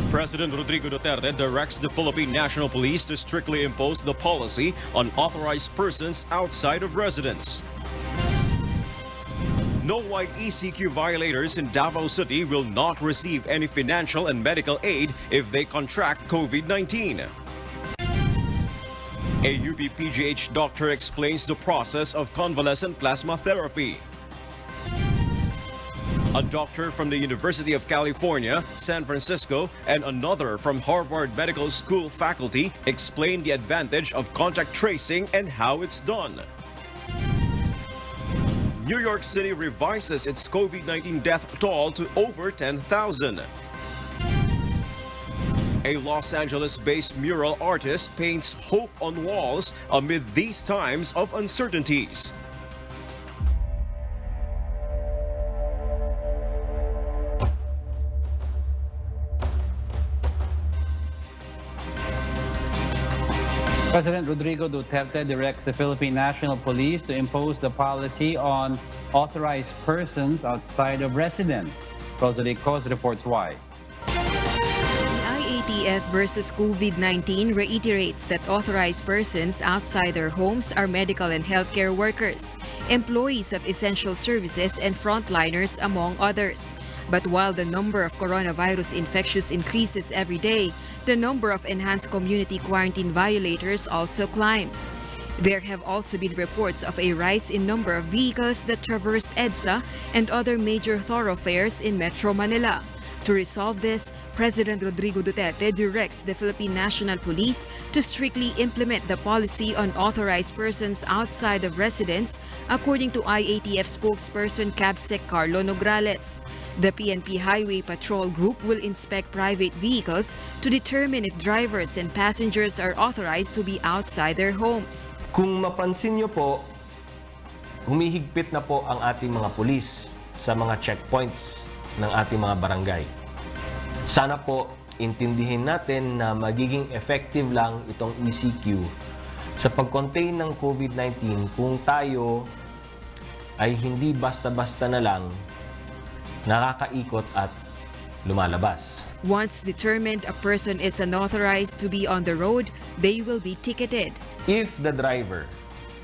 President Rodrigo Duterte directs the Philippine National Police to strictly impose the policy on authorized persons outside of residence. No-white ECQ violators in Davao City will not receive any financial and medical aid if they contract COVID-19. A UP-PGH doctor explains the process of convalescent plasma therapy. A doctor from the University of California, San Francisco, and another from Harvard Medical School faculty explain the advantage of contact tracing and how it's done. New York City revises its COVID-19 death toll to over 10,000. A Los Angeles-based mural artist paints hope on walls amid these times of uncertainties. President Rodrigo Duterte directs the Philippine National Police to impose the policy on authorized persons outside of residence. Rodrigo reports why. IATF versus COVID-19 reiterates that authorized persons outside their homes are medical and healthcare workers, employees of essential services, and frontliners, among others. But while the number of coronavirus infections increases every day, the number of enhanced community quarantine violators also climbs. There have also been reports of a rise in number of vehicles that traverse EDSA and other major thoroughfares in Metro Manila. To resolve this, President Rodrigo Duterte directs the Philippine National Police to strictly implement the policy on authorized persons outside of residence, according to IATF spokesperson Cabsec Carlo Nograles. The PNP Highway Patrol Group will inspect private vehicles to determine if drivers and passengers are authorized to be outside their homes. Kung mapansin niyo po, humihigpit na po ang ating mga pulis sa mga checkpoints ng ating mga barangay. Sana po intindihin natin na magiging effective lang itong ECQ sa pag-contain ng COVID-19 kung tayo ay hindi basta-basta na lang nakakaikot at lumalabas. Once determined a person is unauthorized to be on the road, they will be ticketed. If the driver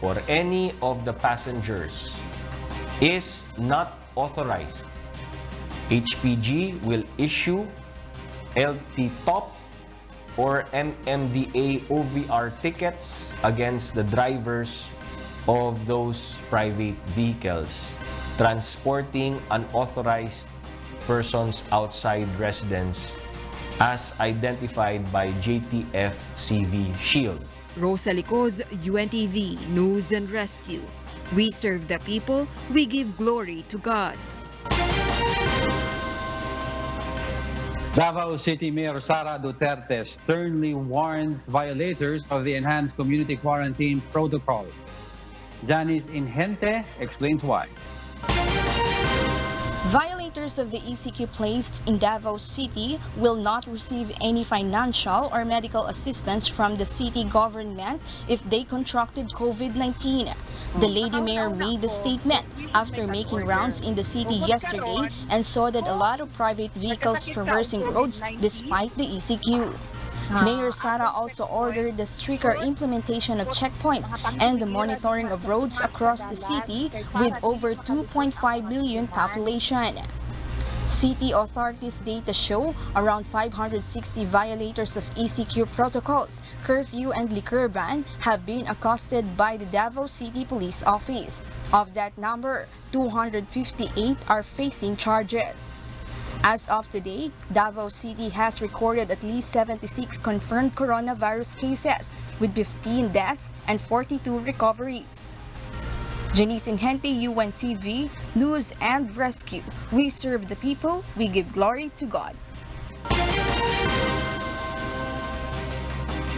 or any of the passengers is not authorized, HPG will issue LT top or MMDA OVR tickets against the drivers of those private vehicles transporting unauthorized persons outside residence as identified by JTF-CV Shield. Rosa Licoz, UNTV News and Rescue. We serve the people, we give glory to God. Davao City Mayor Sara Dutertes sternly warns violators of the enhanced community quarantine protocol. Janice Inhente explains why. Violators of the ECQ placed in Davao City will not receive any financial or medical assistance from the city government if they contracted COVID-19. The Lady Mayor made the statement after making rounds in the city yesterday and saw that a lot of private vehicles traversing roads despite the ECQ. Mayor Sara also ordered the stricter implementation of checkpoints and the monitoring of roads across the city with over 2.5 million population. City authorities' data show around 560 violators of ECQ protocols, curfew and liquor ban have been accosted by the Davao City Police Office. Of that number, 258 are facing charges. As of today, Davao City has recorded at least 76 confirmed coronavirus cases, with 15 deaths and 42 recoveries. Janice Inhente, UNTV, News and Rescue. We serve the people, we give glory to God.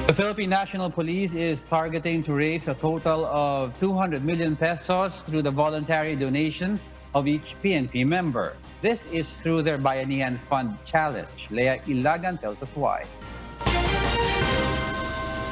The Philippine National Police is targeting to raise a total of 200 million pesos through the voluntary donation of each PNP member. This is through their Bayanihan Fund Challenge. Lea Ilagan tells us why.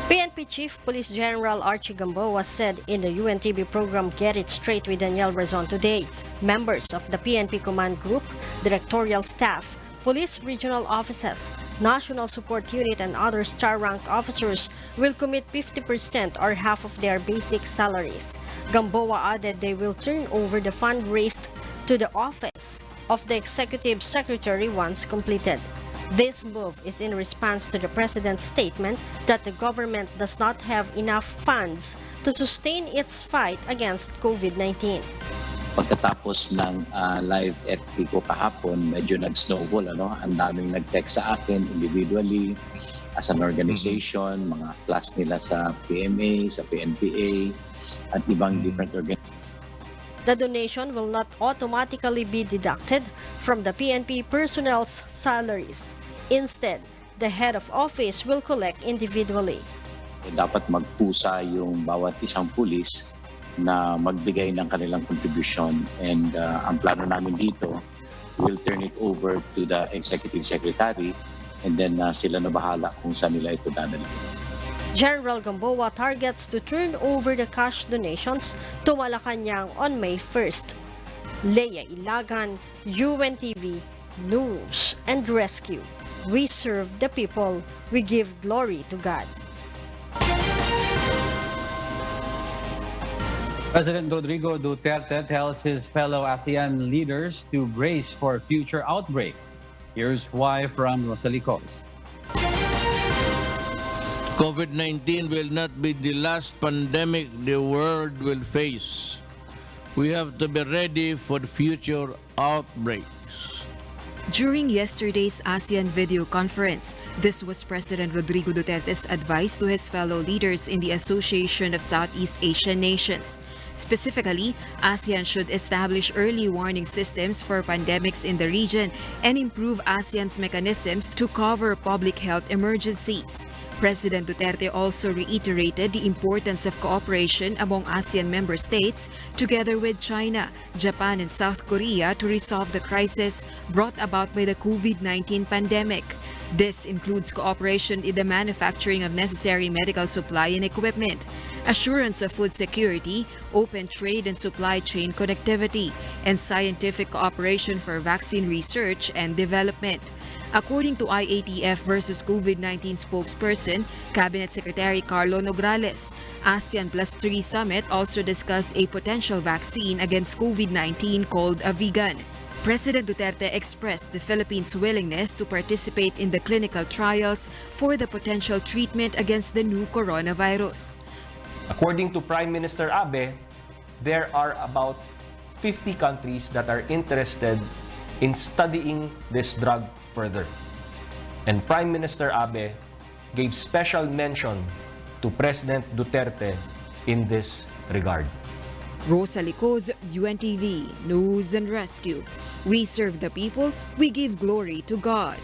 PNP Chief Police General Archie Gamboa said in the UNTV program Get It Straight with Daniel Razon today, members of the PNP Command Group, directorial staff, police regional offices, national support unit, and other star-rank officers will commit 50% or half of their basic salaries. Gamboa added they will turn over the fund raised to the office of the executive secretary once completed. This move is in response to the president's statement that the government does not have enough funds to sustain its fight against COVID-19. Pagkatapos ng live FT ko kahapon, medyo nag-snowball. Ang daming nag-text sa akin individually, as an organization, mga class nila sa PMA, sa PNPA, at ibang different organizations. The donation will not automatically be deducted from the PNP personnel's salaries. Instead, the head of office will collect individually. Dapat magpusa yung bawat isang pulis na magbigay ng kanilang contribution, and ang plano namin dito, we'll turn it over to the executive secretary, and then sila na bahala kung saan nila ito dadalhin. General Gamboa targets to turn over the cash donations to Malacanang on May 1st. Leia Ilagan, UNTV, News and Rescue. We serve the people. We give glory to God. President Rodrigo Duterte tells his fellow ASEAN leaders to brace for future outbreak. Here's why from Rosalicos. COVID-19 will not be the last pandemic the world will face. We have to be ready for future outbreaks. During yesterday's ASEAN video conference, this was President Rodrigo Duterte's advice to his fellow leaders in the Association of Southeast Asian Nations. Specifically, ASEAN should establish early warning systems for pandemics in the region and improve ASEAN's mechanisms to cover public health emergencies. President Duterte also reiterated the importance of cooperation among ASEAN member states together with China, Japan, and South Korea to resolve the crisis brought about by the COVID-19 pandemic. This includes cooperation in the manufacturing of necessary medical supply and equipment, assurance of food security, open trade and supply chain connectivity, and scientific cooperation for vaccine research and development. According to IATF versus COVID-19 spokesperson, Cabinet Secretary Carlo Nograles, ASEAN Plus 3 Summit also discussed a potential vaccine against COVID-19 called a vegan. President Duterte expressed the Philippines' willingness to participate in the clinical trials for the potential treatment against the new coronavirus. According to Prime Minister Abe, there are about 50 countries that are interested in studying this drug further. And Prime Minister Abe gave special mention to President Duterte in this regard. Rosa Licos, UNTV, News and Rescue. We serve the people, we give glory to God.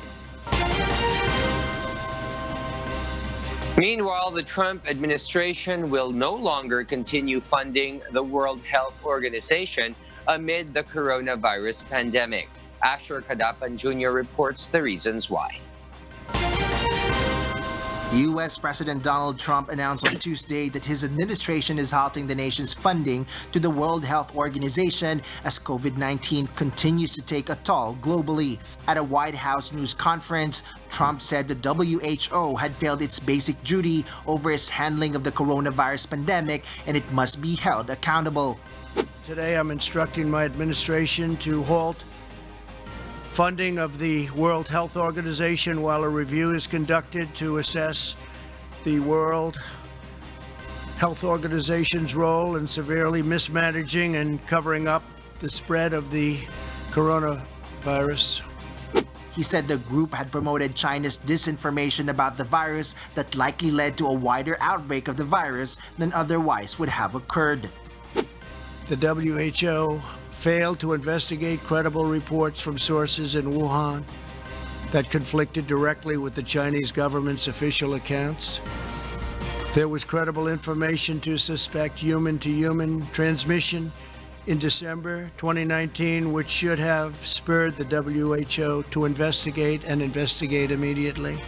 Meanwhile, the Trump administration will no longer continue funding the World Health Organization amid the coronavirus pandemic. Asher Kadapan Jr. reports the reasons why. U.S. President Donald Trump announced on Tuesday that his administration is halting the nation's funding to the World Health Organization as COVID-19 continues to take a toll globally. At a White House news conference, Trump said the WHO had failed its basic duty over its handling of the coronavirus pandemic and it must be held accountable. Today, I'm instructing my administration to halt funding of the World Health Organization while a review is conducted to assess the World Health Organization's role in severely mismanaging and covering up the spread of the coronavirus. He said the group had promoted China's disinformation about the virus that likely led to a wider outbreak of the virus than otherwise would have occurred. The WHO failed to investigate credible reports from sources in Wuhan that conflicted directly with the Chinese government's official accounts. There was credible information to suspect human-to-human transmission in December 2019, which should have spurred the WHO to investigate immediately.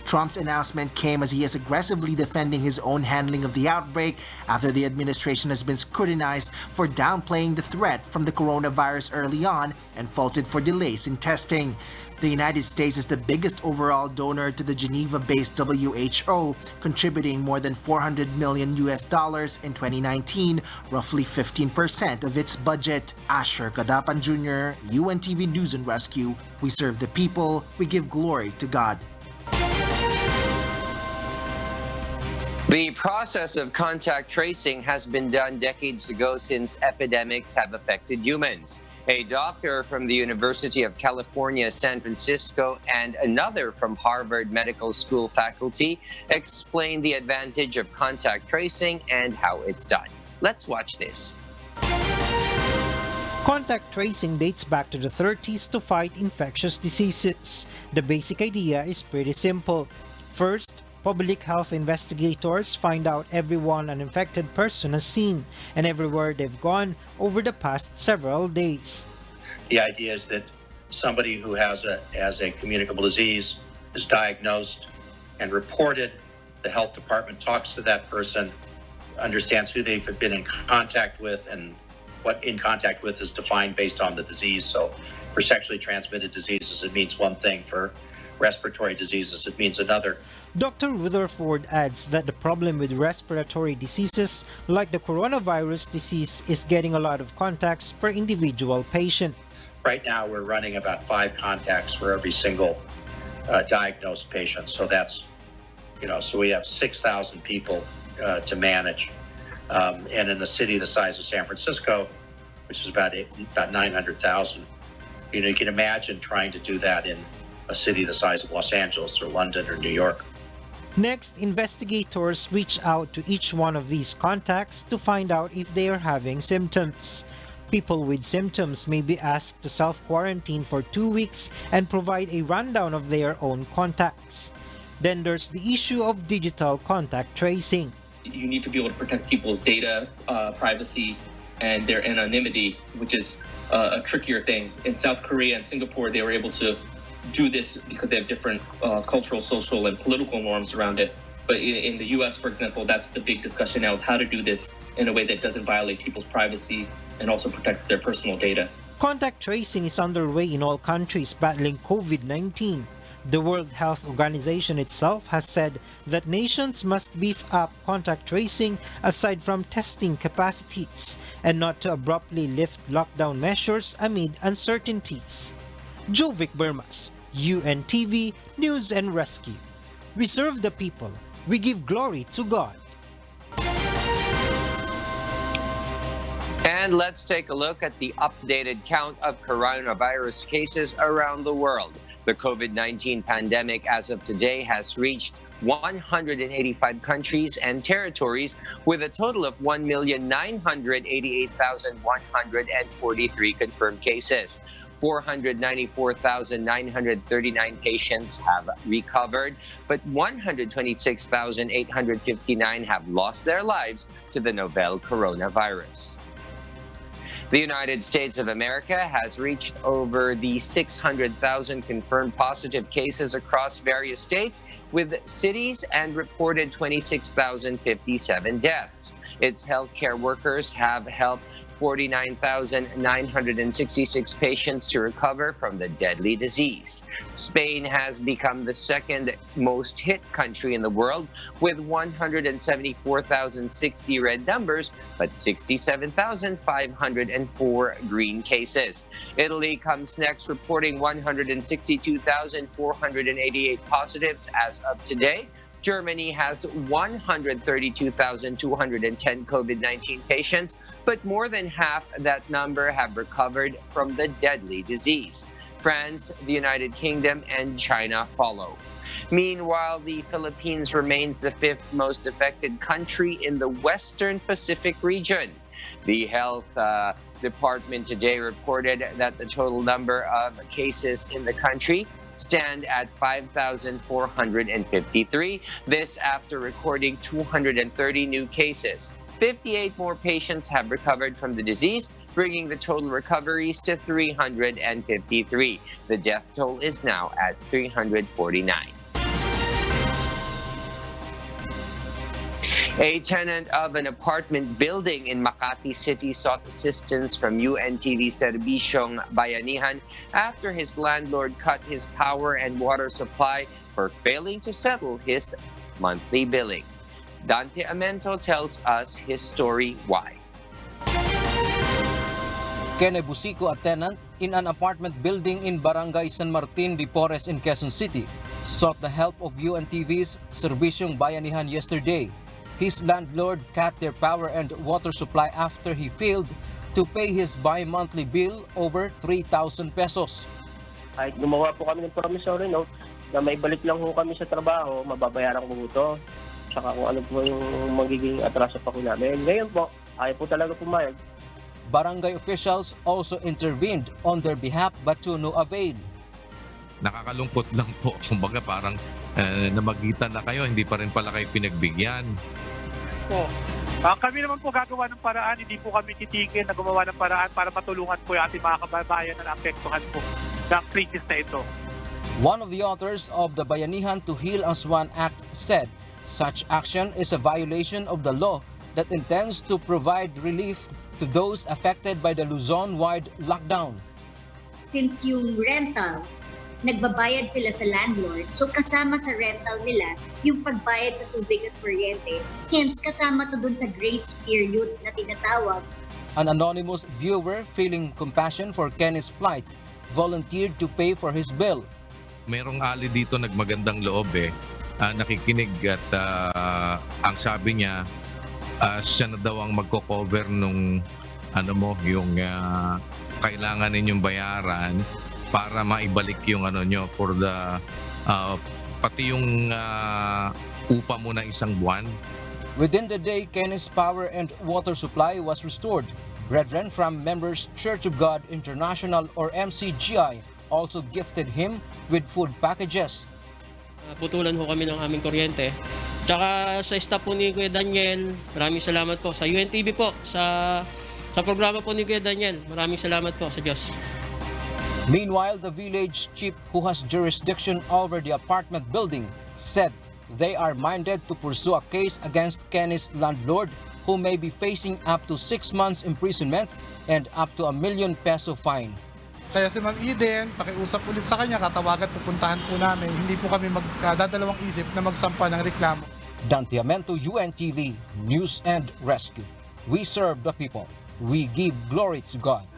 Trump's announcement came as he is aggressively defending his own handling of the outbreak after the administration has been scrutinized for downplaying the threat from the coronavirus early on and faulted for delays in testing. The United States is the biggest overall donor to the Geneva-based WHO, contributing more than $400 million in 2019, roughly 15% of its budget. Asher Kadapan Jr., UNTV News and Rescue. We serve the people, we give glory to God. The process of contact tracing has been done decades ago since epidemics have affected humans. A doctor from the University of California, San Francisco, and another from Harvard Medical School faculty explained the advantage of contact tracing and how it's done. Let's watch this. Contact tracing dates back to the 30s to fight infectious diseases. The basic idea is pretty simple. First, public health investigators find out everyone an infected person has seen and everywhere they've gone over the past several days. The idea is that somebody who has a communicable disease is diagnosed and reported. The health department talks to that person, understands who they've been in contact with, and what in contact with is defined based on the disease. So for sexually transmitted diseases, it means one thing. For respiratory diseases, it means another. Dr. Rutherford adds that the problem with respiratory diseases, like the coronavirus disease, is getting a lot of contacts per individual patient. Right now, we're running about 5 contacts for every single diagnosed patient. So that's, so we have 6,000 people to manage. And in a city the size of San Francisco, which is about 900,000, you can imagine trying to do that in a city the size of Los Angeles or London or New York. Next, investigators reach out to each one of these contacts to find out if they are having symptoms. People with symptoms may be asked to self-quarantine for 2 weeks and provide a rundown of their own contacts. Then there's the issue of digital contact tracing. You need to be able to protect people's data, privacy, and their anonymity, which is a trickier thing. In South Korea and Singapore, they were able to do this because they have different cultural, social, and political norms around it. But in the US, for example, that's the big discussion now, is how to do this in a way that doesn't violate people's privacy and also protects their personal data. Contact tracing is underway in all countries battling COVID-19. The World Health Organization itself has said that nations must beef up contact tracing aside from testing capacities and not to abruptly lift lockdown measures amid uncertainties. Jovic Bermas, UNTV News and Rescue. We serve the people. We give glory to God. And let's take a look at the updated count of coronavirus cases around the world. The COVID-19 pandemic as of today has reached 185 countries and territories with a total of 1,988,143 confirmed cases. 494,939 patients have recovered, but 126,859 have lost their lives to the novel coronavirus. The United States of America has reached over the 600,000 confirmed positive cases across various states, with cities and reported 26,057 deaths. Its healthcare workers have helped 49,966 patients to recover from the deadly disease. Spain has become the second most hit country in the world with 174,060 red numbers, but 67,504 green cases. Italy comes next, reporting 162,488 positives as of today. Germany has 132,210 COVID-19 patients, but more than half that number have recovered from the deadly disease. France, the United Kingdom, and China follow. Meanwhile, the Philippines remains the 5th most affected country in the Western Pacific region. The Health Department today reported that the total number of cases in the country stand at 5,453. This after recording 230 new cases. 58 more patients have recovered from the disease, bringing the total recoveries to 353. The death toll is now at 349. A tenant of an apartment building in Makati City sought assistance from UNTV Serbisyong Bayanihan after his landlord cut his power and water supply for failing to settle his monthly billing. Dante Amento tells us his story why. Kene Busico, a tenant in an apartment building in Barangay San Martin de Porres in Quezon City, sought the help of UNTV's Serbisyong Bayanihan yesterday. His landlord cut their power and water supply after he failed to pay his bi-monthly bill over 3,000 pesos. Kahit gumawa po kami ng promissory note na may balik lang po kami sa trabaho, mababayaran ko ito. Tsaka kung ano po yung magiging atraso pa ko namin. Ngayon po, ayaw po talaga pumayag. Barangay officials also intervened on their behalf but to no avail. Nakakalungkot lang po. Kumbaga parang namagitan na kayo, hindi pa rin pala kayo pinagbigyan. Kami naman po gagawa ng paraan, hindi po kami titigil na gumawa ng paraan para matulungan po yung ating mga kababayan na naapektuhan po ng krisis na ito. One of the authors of the Bayanihan to Heal as One Act said, such action is a violation of the law that intends to provide relief to those affected by the Luzon-wide lockdown. Since yung rental, nagbabayad sila sa landlord, so kasama sa rental nila yung pagbayad sa tubig at kuryente. Hence, kasama to dun sa grace period na tinatawag. An anonymous viewer feeling compassion for Kenny's plight volunteered to pay for his bill. Merong ali dito nagmagandang loob nakikinig at ang sabi niya siya na daw ang magko-cover nung yung kailangan ninyong bayaran para maibalik yung nyo for the pati yung upa mo na isang buwan. Within the day, Kenny's power and water supply was restored. Brethren from Members Church of God International or MCGI also gifted him with food packages. Putulan ho kami ng aming kuryente. Tsaka sa staff po ni Kuya Daniel, maraming salamat po. Sa UNTV po, sa programa po ni Kuya Daniel, maraming salamat po sa Diyos. Meanwhile, the village chief who has jurisdiction over the apartment building said they are minded to pursue a case against Kenny's landlord who may be facing up to 6 months imprisonment and up to 1 million peso fine. Kaya si Ma'am Eden, pakiusap ulit sa kanya, katawagan, pupuntahan po namin. Hindi po kami magkadadalawang isip na magsampa ng reklamo. Dante Amento, UNTV, News and Rescue. We serve the people. We give glory to God.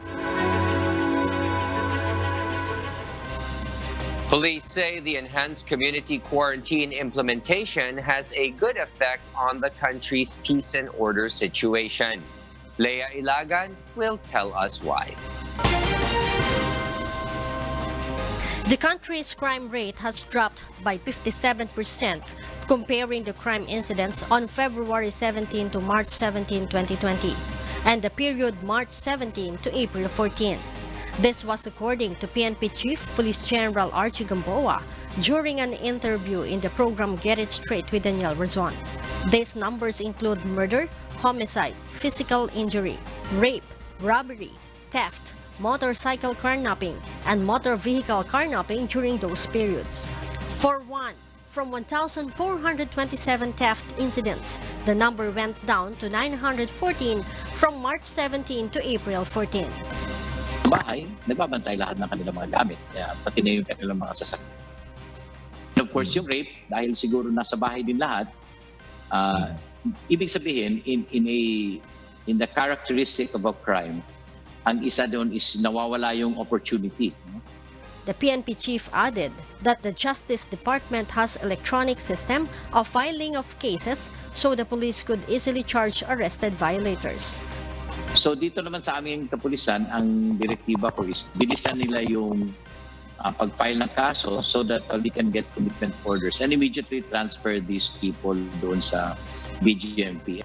Police say the enhanced community quarantine implementation has a good effect on the country's peace and order situation. Leia Ilagan will tell us why. The country's crime rate has dropped by 57% comparing the crime incidents on February 17 to March 17, 2020, and the period March 17 to April 14. This was according to PNP Chief Police General Archie Gamboa during an interview in the program Get It Straight with Daniel Razon. These numbers include murder, homicide, physical injury, rape, robbery, theft, motorcycle carnapping, and motor vehicle carnapping during those periods. From 1,427 theft incidents, the number went down to 914 from March 17 to April 14. Bahay, nagbabantay lahat ng kanilang mga gamit, pati na yung kanilang mga sasakyan. Of course, yung rape, dahil siguro nasa bahay din lahat, ibig sabihin, in the characteristic of a crime, ang isa doon is nawawala yung opportunity. The PNP chief added that the Justice Department has electronic system of filing of cases so the police could easily charge arrested violators. So dito naman sa aming kapulisan, ang direktiba ko is bilisan nila yung pag-file ng kaso so that we can get commitment orders and immediately transfer these people doon sa BGMP.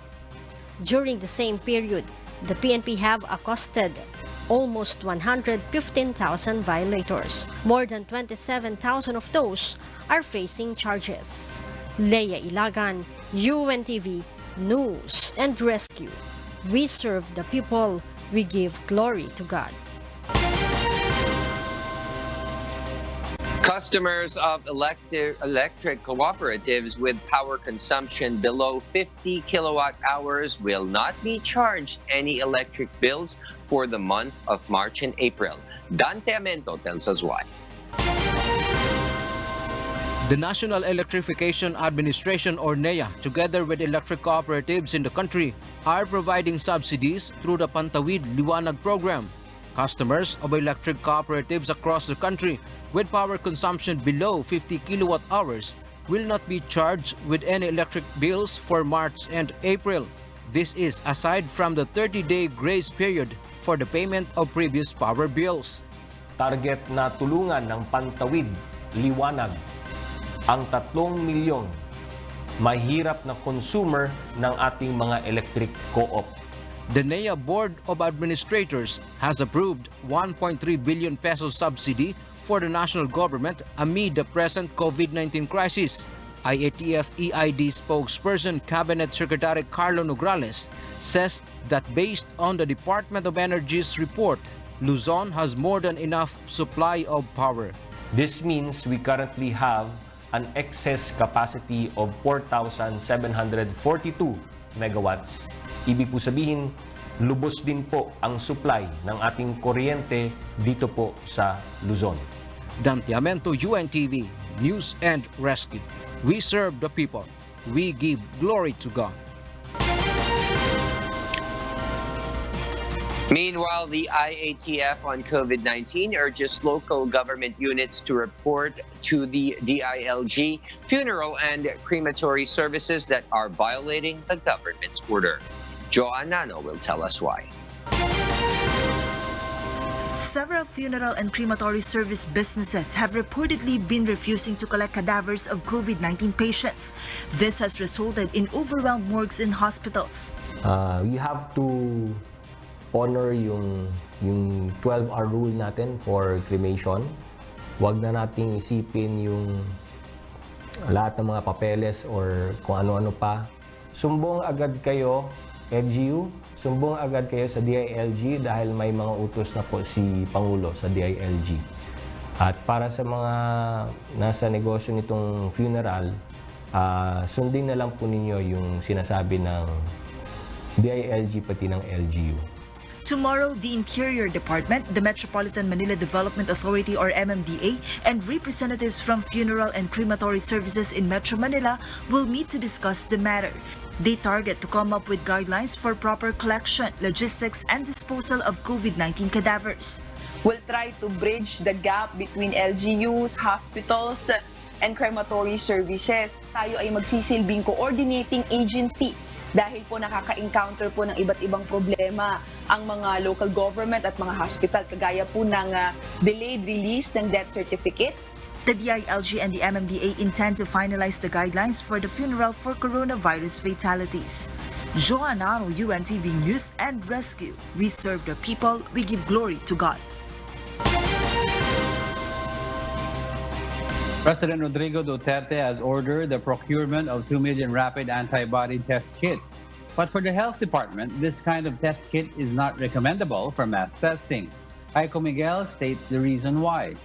During the same period, the PNP have accosted almost 115,000 violators. More than 27,000 of those are facing charges. Leia Ilagan, UNTV, News and Rescue. We serve the people. We give glory to God. Customers of electric cooperatives with power consumption below 50 kilowatt hours will not be charged any electric bills for the month of March and April. Dante Amento tells us why. The National Electrification Administration or NEA, together with electric cooperatives in the country, are providing subsidies through the Pantawid Liwanag program. Customers of electric cooperatives across the country with power consumption below 50 kilowatt hours will not be charged with any electric bills for March and April. This is aside from the 30-day grace period for the payment of previous power bills. Target na tulungan ng Pantawid Liwanag ang 3 milyon mahirap na consumer ng ating mga electric co-op. The NEA Board of Administrators has approved 1.3 billion peso subsidy for the national government amid the present COVID-19 crisis. IATF EID spokesperson Cabinet Secretary Carlo Nograles says that based on the Department of Energy's report, Luzon has more than enough supply of power. This means we currently have an excess capacity of 4,742 megawatts. Ibig po sabihin, lubos din po ang supply ng ating kuryente dito po sa Luzon. Dante Amento, UNTV, News and Rescue. We serve the people. We give glory to God. Meanwhile, the IATF on COVID-19 urges local government units to report to the DILG funeral and crematory services that are violating the government's order. Joanne Nano will tell us why. Several funeral and crematory service businesses have reportedly been refusing to collect cadavers of COVID-19 patients. This has resulted in overwhelmed morgues in hospitals. We have to honor yung 12-hour rule natin for cremation. Huwag na nating isipin yung lahat ng mga papeles or kung ano-ano pa. Sumbong agad kayo, LGU, sumbong agad kayo sa DILG dahil may mga utos na po si Pangulo sa DILG. At para sa mga nasa negosyo nitong funeral, sundin na lang po ninyo yung sinasabi ng DILG pati ng LGU. Tomorrow, the Interior Department, the Metropolitan Manila Development Authority or MMDA, and representatives from funeral and crematory services in Metro Manila will meet to discuss the matter. They target to come up with guidelines for proper collection, logistics, and disposal of COVID-19 cadavers. We'll try to bridge the gap between LGUs, hospitals, and crematory services. Tayo ay magsisilbing coordinating agency dahil po nakaka-encounter po ng iba't ibang problema ang mga local government at mga hospital, kagaya po ng delayed release ng death certificate. The DILG and the MMDA intend to finalize the guidelines for the funeral for coronavirus fatalities. Joanna, UNTV News and Rescue. We serve the people, we give glory to God. President Rodrigo Duterte has ordered the procurement of 2 million rapid antibody test kits. But for the health department, this kind of test kit is not recommendable for mass testing. Aiko Miguel states the reason why.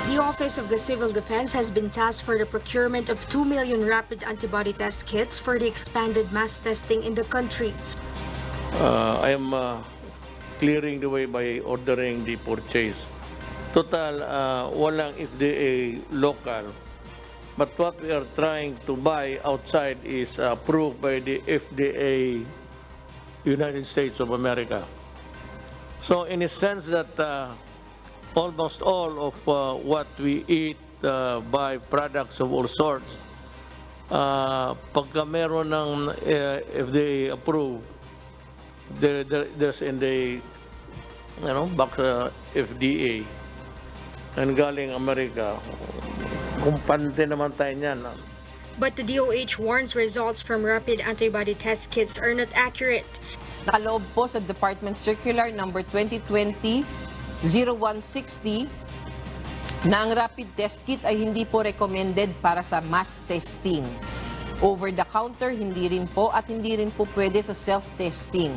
The Office of the Civil Defense has been tasked for the procurement of 2 million rapid antibody test kits for the expanded mass testing in the country. I am clearing the way by ordering the purchase. Total, walang FDA local. But what we are trying to buy outside is approved by the FDA, United States of America. So in a sense that almost all of what we eat by products of all sorts, pagka meron ng FDA approved, there's in the box FDA and galing Amerika, kumpante naman tayo niyan. But the DOH warns results from rapid antibody test kits are not accurate. Nakaloob po sa Department Circular number 2020-0160 na ang rapid test kit ay hindi po recommended para sa mass testing. Over the counter, hindi rin po, at hindi rin po pwede sa self-testing.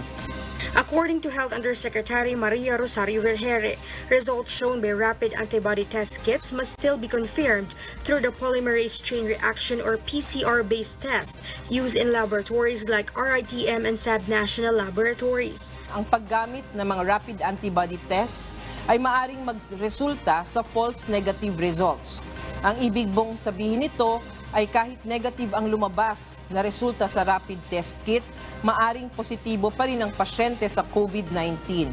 According to Health Undersecretary Maria Rosario Vergere, results shown by rapid antibody test kits must still be confirmed through the polymerase chain reaction or PCR-based test used in laboratories like RITM and SAB national laboratories. Ang paggamit ng mga rapid antibody tests ay maaring magresulta sa false negative results. Ang ibig bong sabihin nito ay kahit negative ang lumabas na resulta sa rapid test kit, maaring positibo pa rin ang pasyente sa COVID-19.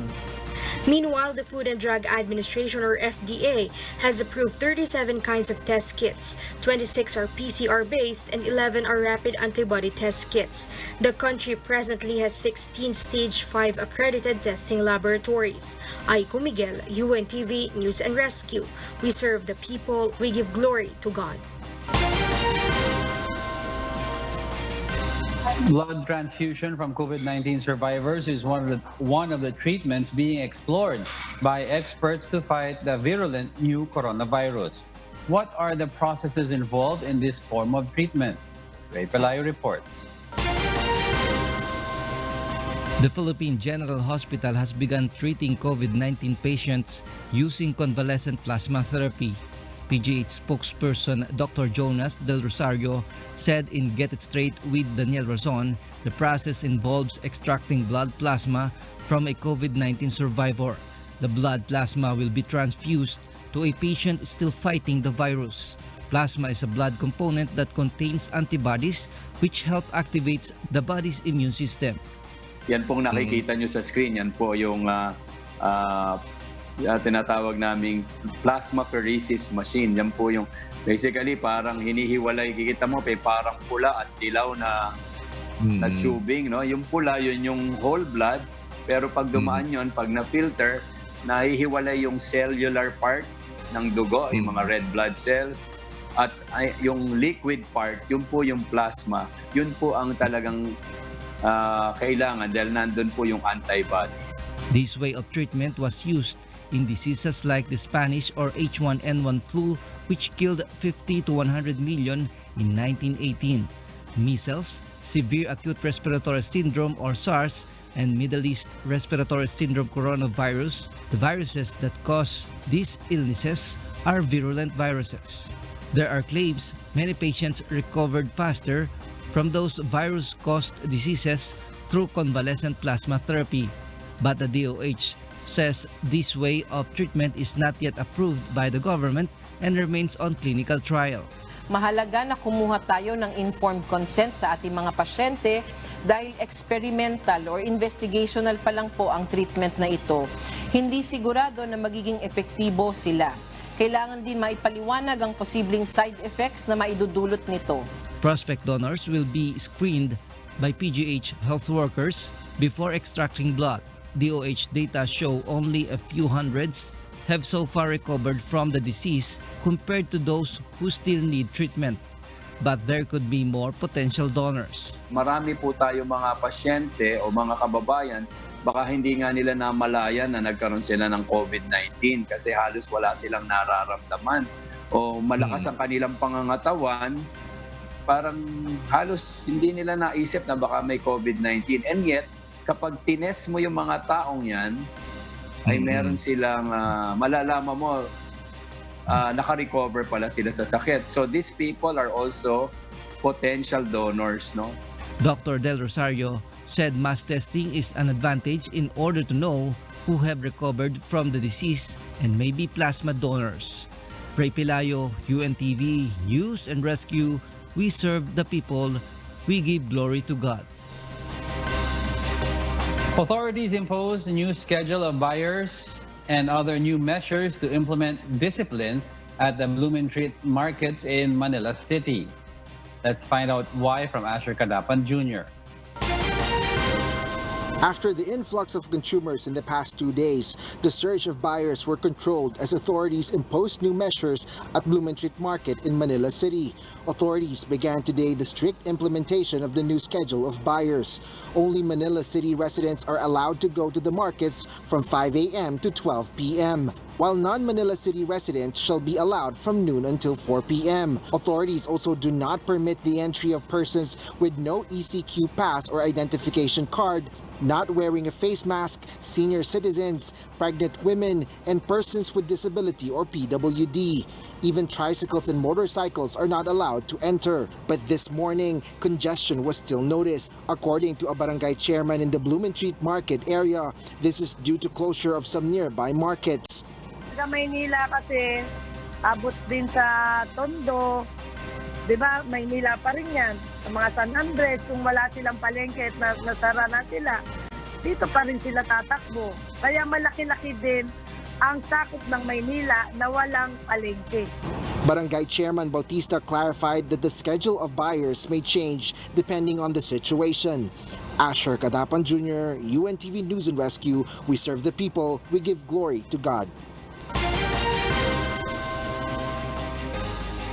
Meanwhile, the Food and Drug Administration or FDA has approved 37 kinds of test kits. 26 are PCR-based and 11 are rapid antibody test kits. The country presently has 16 Stage 5 accredited testing laboratories. Aiko Miguel, UNTV News and Rescue. We serve the people, we give glory to God. Blood transfusion from COVID-19 survivors is one of the treatments being explored by experts to fight the virulent new coronavirus. What are the processes involved in this form of treatment? Ray Pelayo reports. The Philippine General Hospital has begun treating COVID-19 patients using convalescent plasma therapy. PGH spokesperson Dr. Jonas Del Rosario said in Get It Straight with Daniel Razon, the process involves extracting blood plasma from a COVID-19 survivor. The blood plasma will be transfused to a patient still fighting the virus. Plasma is a blood component that contains antibodies which help activate the body's immune system. Yan pong nakikita nyo sa screen, yan po yung tinatawag naming plasmapheresis machine. Yan po yung basically parang hinihiwalay, kikita mo parang pula at dilaw na tubing, no? Yung pula, yun yung whole blood, pero pag dumaan yun, pag na-filter, nahihiwalay yung cellular part ng dugo, yung mga red blood cells, at yung liquid part, yun po yung plasma. Yun po ang talagang kailangan dahil nandun po yung antibodies. This way of treatment was used in diseases like the Spanish or H1N1 flu, which killed 50 to 100 million in 1918, measles, severe acute respiratory syndrome or SARS, and Middle East respiratory syndrome coronavirus. The viruses that cause these illnesses are virulent viruses. There are claims many patients recovered faster from those virus-caused diseases through convalescent plasma therapy, but the DOH says this way of treatment is not yet approved by the government and remains on clinical trial. Mahalaga na kumuha tayo ng informed consent sa ating mga pasyente dahil experimental or investigational pa lang po ang treatment na ito. Hindi sigurado na magiging epektibo sila. Kailangan din maipaliwanag ang posibleng side effects na maidudulot nito. Prospect donors will be screened by PGH health workers before extracting blood. DOH data show only a few hundreds have so far recovered from the disease compared to those who still need treatment. But there could be more potential donors. Marami po tayo mga pasyente o mga kababayan, baka hindi nga nila namalayan na nagkaroon sila ng COVID-19 kasi halos wala silang nararamdaman o malakas ang kanilang pangangatawan, parang halos hindi nila naisip na baka may COVID-19. And yet, kapag tines mo yung mga taong yan, ay meron silang, malalaman mo, naka-recover pala sila sa sakit. So these people are also potential donors, no? Dr. Del Rosario said mass testing is an advantage in order to know who have recovered from the disease and may be plasma donors. Ray Pelayo, UNTV, News and Rescue, we serve the people, we give glory to God. Authorities imposed a new schedule of buyers and other new measures to implement discipline at the Blumentritt Markets in Manila City. Let's find out why from Asher Kadapan Jr. After the influx of consumers in the past 2 days, the surge of buyers were controlled as authorities imposed new measures at Blumentritt Market in Manila City. Authorities began today the strict implementation of the new schedule of buyers. Only Manila City residents are allowed to go to the markets from 5 a.m. to 12 p.m., while non-Manila City residents shall be allowed from noon until 4 p.m. Authorities also do not permit the entry of persons with no ECQ pass or identification card not wearing a face mask, senior citizens, pregnant women, and persons with disability or PWD. Even tricycles and motorcycles are not allowed to enter. But this morning, congestion was still noticed. According to a barangay chairman in the Blumentritt Market area, this is due to closure of some nearby markets. Sa Maynila kasi, abot din sa Tondo. Diba, Maynila pa rin yan. Sa mga San Andres, kung wala silang palengke at nasara na sila, dito pa rin sila tatakbo. Kaya malaki-laki din ang sakop ng Maynila na walang palengke. Barangay Chairman Bautista clarified that the schedule of buyers may change depending on the situation. Asher Cadapan Jr., UNTV News and Rescue, we serve the people, we give glory to God.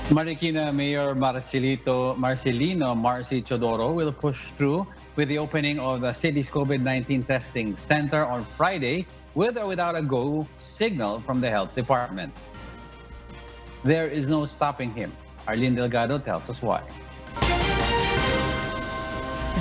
Marikina Mayor Marcelino Marcy Chodoro will push through with the opening of the city's COVID-19 testing center on Friday with or without a go signal from the health department. There is no stopping him. Arlene Delgado tells us why.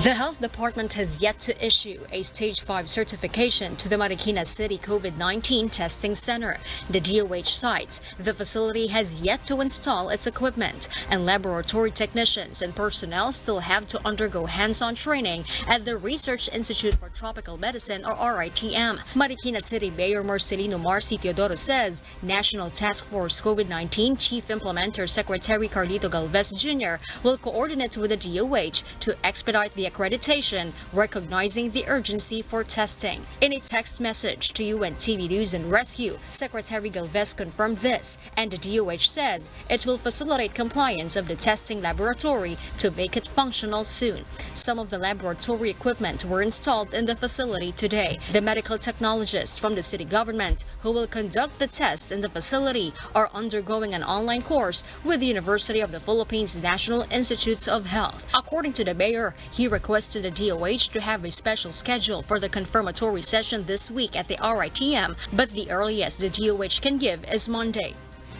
The health department has yet to issue a stage 5 certification to the Marikina City COVID-19 testing center. The DOH cites the facility has yet to install its equipment, and laboratory technicians and personnel still have to undergo hands-on training at the Research Institute for Tropical Medicine or RITM. Marikina City Mayor Marcelino Marcy Teodoro says National Task Force COVID-19 Chief Implementer Secretary Carlito Galvez Jr. will coordinate with the DOH to expedite the accreditation, recognizing the urgency for testing. In a text message to UNTV News and Rescue, Secretary Galvez confirmed this, and the DOH says it will facilitate compliance of the testing laboratory to make it functional soon. Some of the laboratory equipment were installed in the facility today. The medical technologists from the city government who will conduct the test in the facility are undergoing an online course with the University of the Philippines National Institutes of Health. According to the mayor, he requested the DOH to have a special schedule for the confirmatory session this week at the RITM, but the earliest the DOH can give is Monday.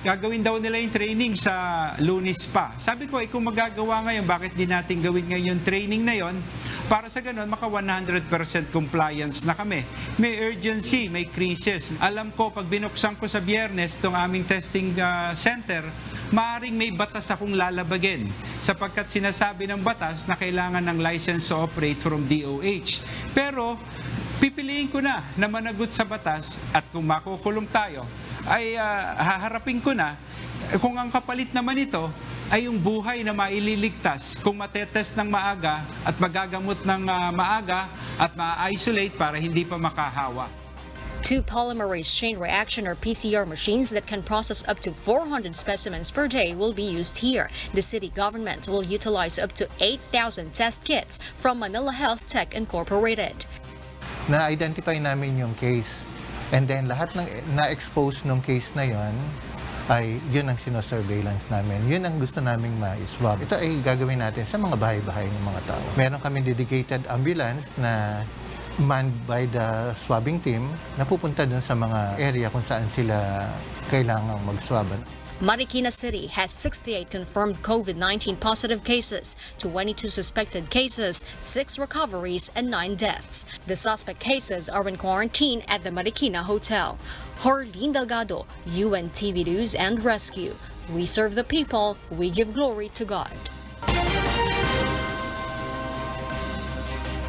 Gagawin daw nila yung training sa Lunes pa. Sabi ko, kung magagawa ngayon, bakit di natin gawin ngayon yung training na yon? Para sa ganun, maka 100% compliance na kami. May urgency, may crisis. Alam ko, pag binuksan ko sa Biyernes itong aming testing center, maaaring may batas akong lalabagin sapagkat sinasabi ng batas na kailangan ng license to operate from DOH. Pero pipiliin ko na managot sa batas at kung makukulong tayo, ay haharapin ko na kung ang kapalit naman ito ay yung buhay na maililigtas kung matetest ng maaga at magagamot ng maaga at ma-isolate para hindi pa makahawa. 2 polymerase chain reaction or PCR machines that can process up to 400 specimens per day will be used here. The city government will utilize up to 8,000 test kits from Manila Health Tech Incorporated. Na-identify namin yung case. And then lahat ng na-expose ng case na yon ay yun ang sino-surveillance namin. Yun ang gusto naming ma-swab. Ito ay gagawin natin sa mga bahay-bahay ng mga tao. Meron kami dedicated ambulance na manned by the swabbing team na pupunta dun sa mga area kung saan sila kailangang mag-swaban. Marikina City has 68 confirmed COVID-19 positive cases, 22 suspected cases, 6 recoveries, and 9 deaths. The suspect cases are in quarantine at the Marikina Hotel. Arlene Delgado, UNTV News and Rescue. We serve the people, we give glory to God.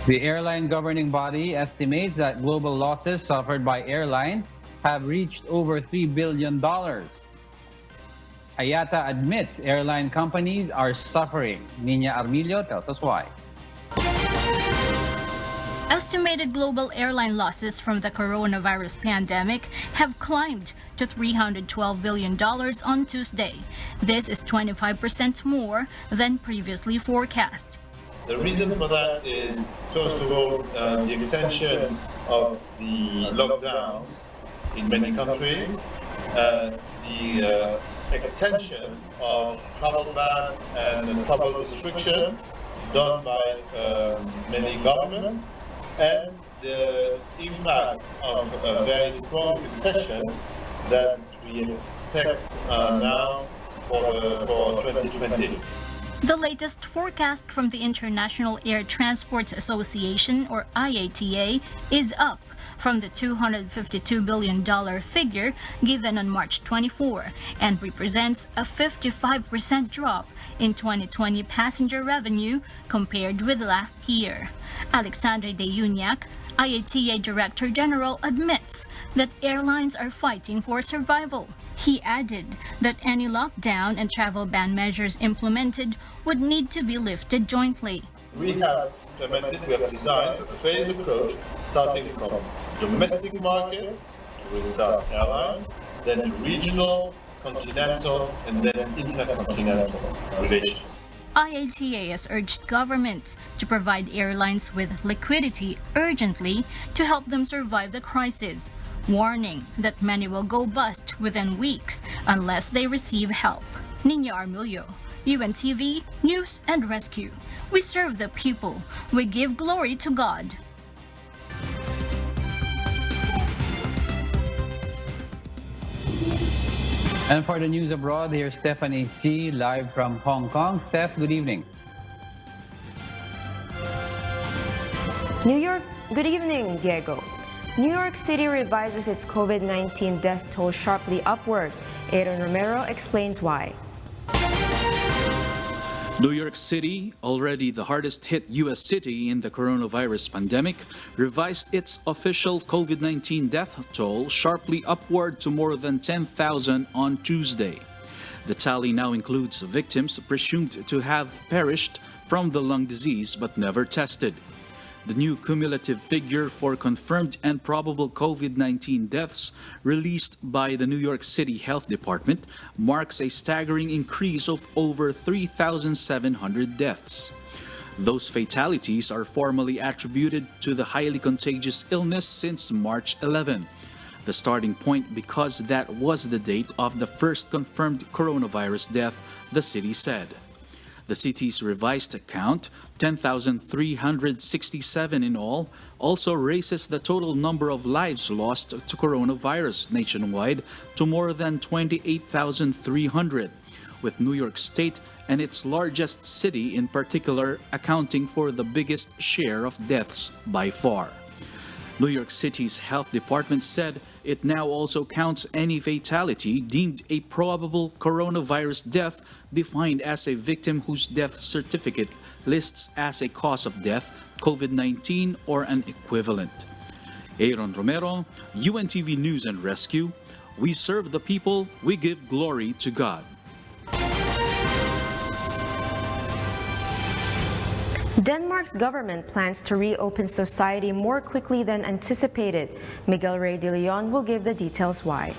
The airline governing body estimates that global losses suffered by airlines have reached over $3 billion. IATA admits airline companies are suffering. Nina Armilio tells us why. Estimated global airline losses from the coronavirus pandemic have climbed to $312 billion on Tuesday. This is 25% more than previously forecast. The reason for that is, first of all, the extension of the lockdowns in many countries, the extension of travel ban and travel restriction done by many governments, and the impact of a very strong recession that we expect now for 2020. The latest forecast from the International Air Transport Association, or IATA, is up from the $252 billion figure given on March 24 and represents a 55% drop in 2020 passenger revenue compared with last year. Alexandre de Uniac, IATA Director General, admits that airlines are fighting for survival. He added that any lockdown and travel ban measures implemented would need to be lifted jointly. We have designed a phased approach starting from domestic markets to restart airlines, then to regional, continental, and then intercontinental relations. IATA has urged governments to provide airlines with liquidity urgently to help them survive the crisis, warning that many will go bust within weeks unless they receive help. Nina Armilio, UNTV News and Rescue. We serve the people. We give glory to God. And for the news abroad, here's Stephanie C. live from Hong Kong. Steph, good evening. New York, good evening, Diego. New York City revises its COVID-19 death toll sharply upward. Aaron Romero explains why. New York City, already the hardest hit U.S. city in the coronavirus pandemic, revised its official COVID-19 death toll sharply upward to more than 10,000 on Tuesday. The tally now includes victims presumed to have perished from the lung disease but never tested. The new cumulative figure for confirmed and probable COVID-19 deaths released by the New York City Health Department marks a staggering increase of over 3,700 deaths. Those fatalities are formally attributed to the highly contagious illness since March 11, the starting point because that was the date of the first confirmed coronavirus death, the city said. The city's revised count, 10,367 in all, also raises the total number of lives lost to coronavirus nationwide to more than 28,300, with New York State and its largest city in particular accounting for the biggest share of deaths by far. New York City's health department said it now also counts any fatality deemed a probable coronavirus death defined as a victim whose death certificate lists as a cause of death, COVID-19 or an equivalent. Aaron Romero, UNTV News and Rescue. We serve the people, we give glory to God. Denmark's government plans to reopen society more quickly than anticipated. Miguel Rey de Leon will give the details why.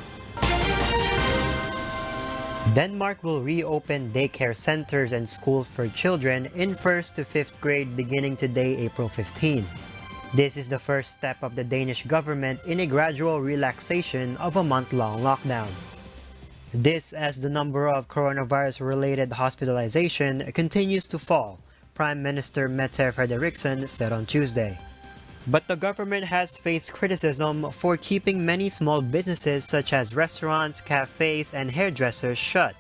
Denmark will reopen daycare centers and schools for children in 1st to 5th grade beginning today, April 15. This is the first step of the Danish government in a gradual relaxation of a month-long lockdown. This as the number of coronavirus-related hospitalization continues to fall, Prime Minister Mette Frederiksen said on Tuesday. But the government has faced criticism for keeping many small businesses such as restaurants, cafes, and hairdressers shut.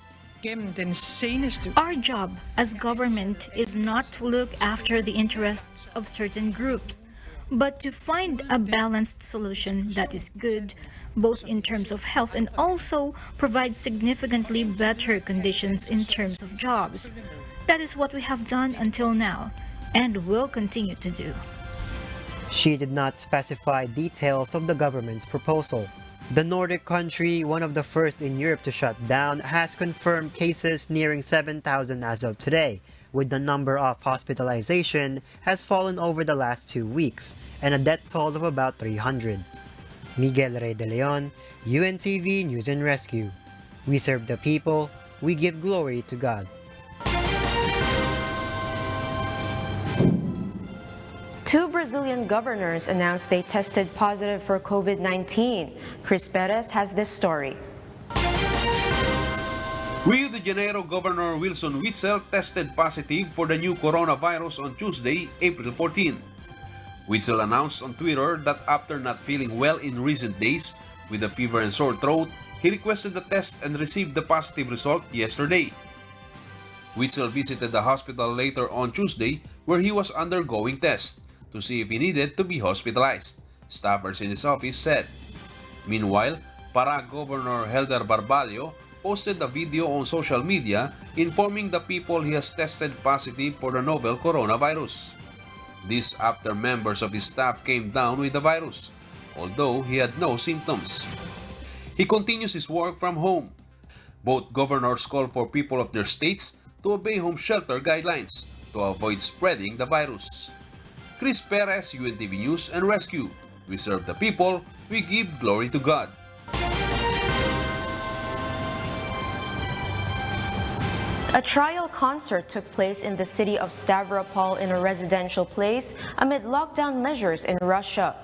Our job as government is not to look after the interests of certain groups, but to find a balanced solution that is good, both in terms of health and also provides significantly better conditions in terms of jobs. That is what we have done until now, and will continue to do. She did not specify details of the government's proposal. The Nordic country, one of the first in Europe to shut down, has confirmed cases nearing 7,000 as of today, with the number of hospitalization has fallen over the last 2 weeks, and a death toll of about 300. Miguel Rey de Leon, UNTV News and Rescue. We serve the people, we give glory to God. Two Brazilian governors announced they tested positive for COVID-19. Chris Perez has this story. Rio de Janeiro Governor Wilson Witzel tested positive for the new coronavirus on Tuesday, April 14. Witzel announced on Twitter that after not feeling well in recent days with a fever and sore throat, he requested the test and received the positive result yesterday. Witzel visited the hospital later on Tuesday where he was undergoing tests to see if he needed to be hospitalized, staffers in his office said. Meanwhile, Para Governor Helder Barbalio posted a video on social media informing the people he has tested positive for the novel coronavirus. This after members of his staff came down with the virus, although he had no symptoms. He continues his work from home. Both governors call for people of their states to obey home shelter guidelines to avoid spreading the virus. Chris Perez, UNTV News and Rescue. We serve the people, we give glory to God. A trial concert took place in the city of Stavropol in a residential place amid lockdown measures in Russia.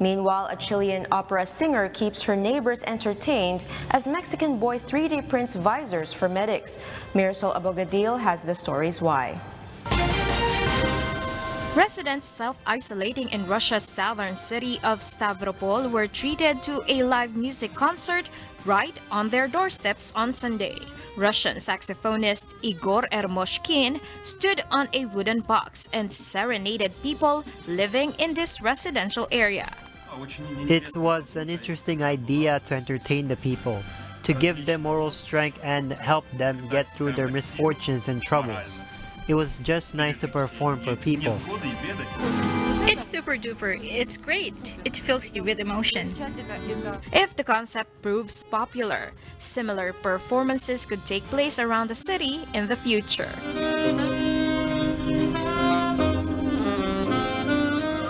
Meanwhile, a Chilean opera singer keeps her neighbors entertained as Mexican boy 3D prints visors for medics. Marisol Abogadil has the stories why. Residents self-isolating in Russia's southern city of Stavropol were treated to a live music concert right on their doorsteps on Sunday. Russian saxophonist Igor Ermoshkin stood on a wooden box and serenaded people living in this residential area. It was an interesting idea to entertain the people, to give them moral strength and help them get through their misfortunes and troubles. It was just nice to perform for people. It's super duper. It's great. It fills you with emotion. If the concept proves popular, similar performances could take place around the city in the future.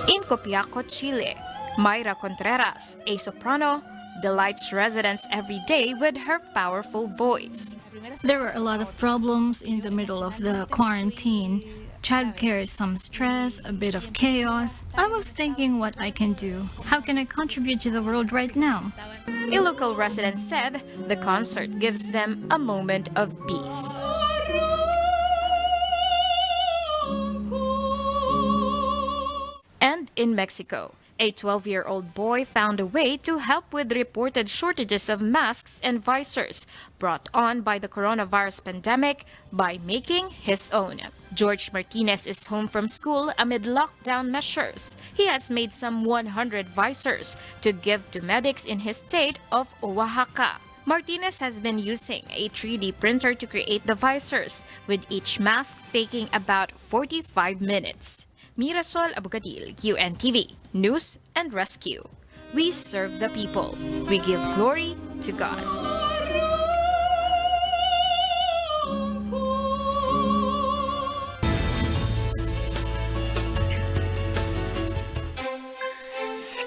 In Copiaco, Chile, Mayra Contreras, a soprano, delights residents every day with her powerful voice. There were a lot of problems in the middle of the quarantine. Childcare is some stress, a bit of chaos. I was thinking what I can do. How can I contribute to the world right now? A local resident said the concert gives them a moment of peace. And in Mexico, a 12-year-old boy found a way to help with reported shortages of masks and visors brought on by the coronavirus pandemic by making his own. George Martinez is home from school amid lockdown measures. He has made some 100 visors to give to medics in his state of Oaxaca. Martinez has been using a 3D printer to create the visors, with each mask taking about 45 minutes. Marisol Abogadil, UNTV, News and Rescue. We serve the people. We give glory to God.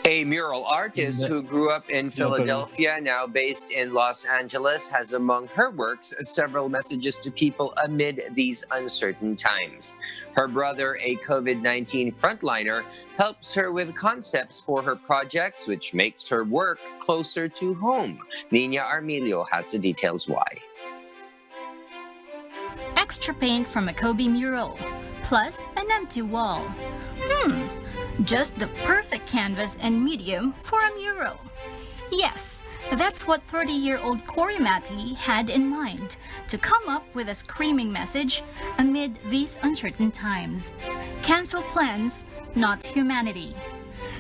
A mural artist who grew up in Philadelphia, now based in Los Angeles, has among her works several messages to people amid these uncertain times. Her brother, a COVID-19 frontliner, helps her with concepts for her projects, which makes her work closer to home. Nina Armilio has the details why. Extra paint from a Kobe mural, plus an empty wall. Just the perfect canvas and medium for a mural. Yes, that's what 30-year-old Cory Matty had in mind, to come up with a screaming message amid these uncertain times. Cancel plans, not humanity.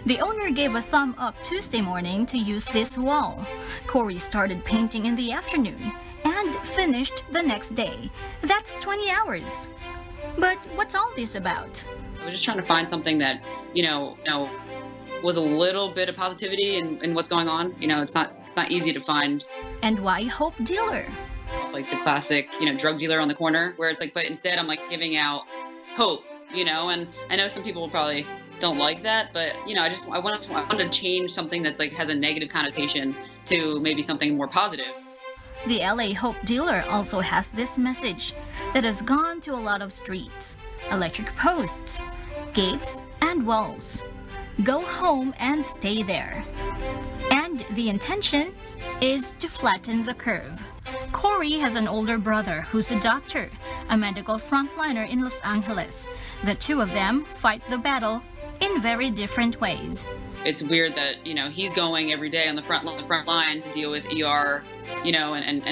The owner gave a thumb up Tuesday morning to use this wall. Cory started painting in the afternoon and finished the next day. That's 20 hours. But what's all this about? I was just trying to find something that, was a little bit of positivity in what's going on. It's not easy to find. And why hope dealer? Like the classic, drug dealer on the corner, where it's like, but instead I'm like giving out hope, and I know some people probably don't like that, but I wanted to change something that's like has a negative connotation to maybe something more positive. The LA Hope Dealer also has this message that has gone to a lot of streets, electric posts, gates, and walls. Go home and stay there. And the intention is to flatten the curve. Cory has an older brother who's a doctor, a medical frontliner in Los Angeles. The two of them fight the battle in very different ways. It's weird that, he's going every day on the front line to deal with ER, and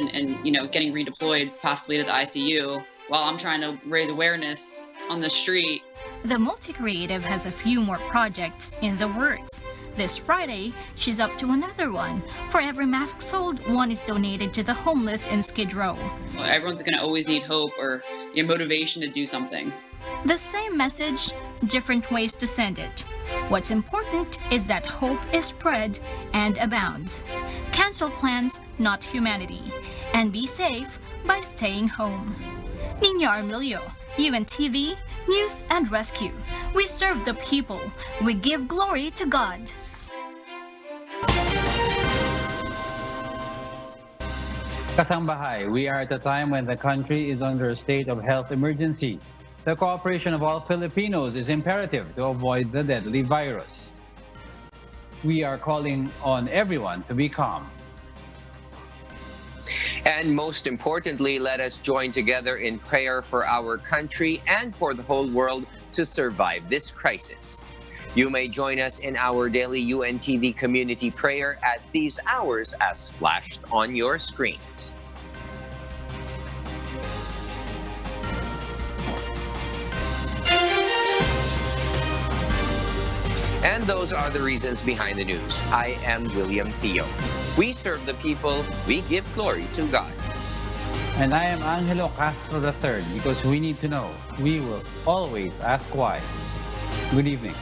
getting redeployed possibly to the ICU. while I'm trying to raise awareness on the street. The multi-creative has a few more projects in the works. This Friday, she's up to another one. For every mask sold, one is donated to the homeless in Skid Row. Everyone's going to always need hope or motivation to do something. The same message, different ways to send it. What's important is that hope is spread and abounds. Cancel plans, not humanity. And be safe by staying home. Nina Armilio, UNTV, News and Rescue. We serve the people. We give glory to God. Kasambahay, we are at a time when the country is under a state of health emergency. The cooperation of all Filipinos is imperative to avoid the deadly virus. We are calling on everyone to be calm. And most importantly, let us join together in prayer for our country and for the whole world to survive this crisis. You may join us in our daily UNTV community prayer at these hours as flashed on your screens. And those are the reasons behind the news. I am William Theo. We serve the people. We give glory to God. And I am Angelo Castro III, because we need to know. We will always ask why. Good evening.